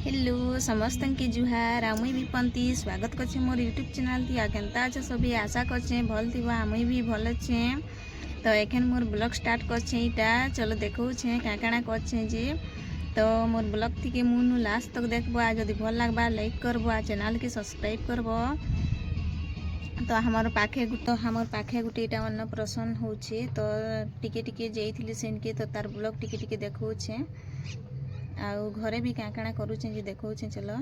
Hello समस्त के जुहार आमुई भी पंती स्वागत करछे मोर यूट्यूब चैनल ती केनता अच्छे सभी आशा करछे भल थी आमुई भी भल अच्छे। तो एखन मोर ब्लॉग स्टार्ट करछे इटा चलो देखो छे का काना करछे जे तो मोर ब्लॉग थी के मुनु लास्ट तक देखबो आ जदी भल लागबा लाइक करबो आ चैनल के सब्सक्राइब करबो। तो हमर पाखे गुटे इटा अन्नप्रसन होछे तो टिके टिके जेइथिली सेन के तो तार ब्लॉग टिके टिके देखो छे आउ घरे भी क्या काना करूचे जे देखो चलो।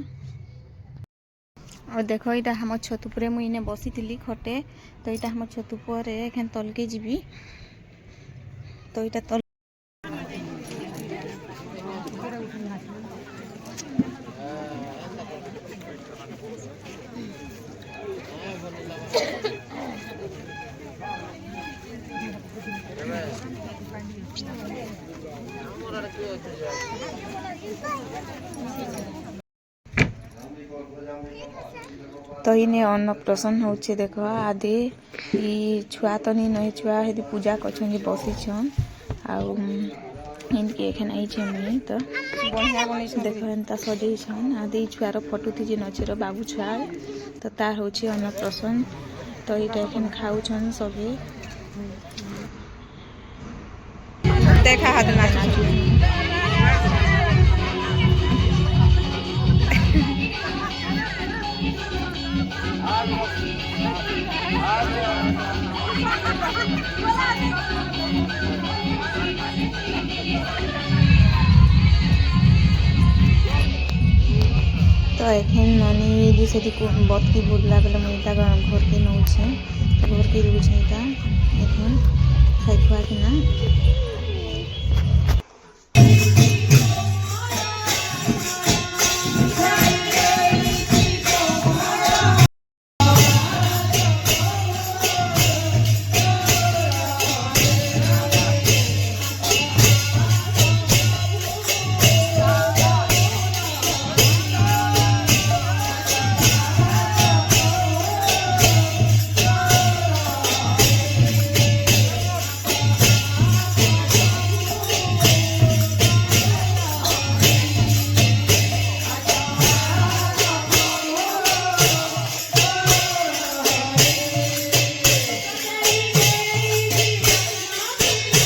और देखो यहाँ हम छत पर मुझे बसी थी खटे तो यहाँ हम छत पर एखन तलके जीवी तो यहाँ तल तो इने अन्नप्रसन होचे देखो आदि छुआ तो नहीं नई छुआ हेदी पूजा कर बसी छन आउ इनके एखन आई छे मुई तो बढ़िया बनी देखो एंता सजई छन आदि छुआर फोटो थी नचेर बाबू छुआ तो तार होचे अन्नप्रसन तो इटा एखन खाऊ छन सभी देखा हाथ नाचू तो एखन ननी जी से बत्ती बुलला बेले मुझे घर के नौचे घर के दूचे एखन खाई खुआ किना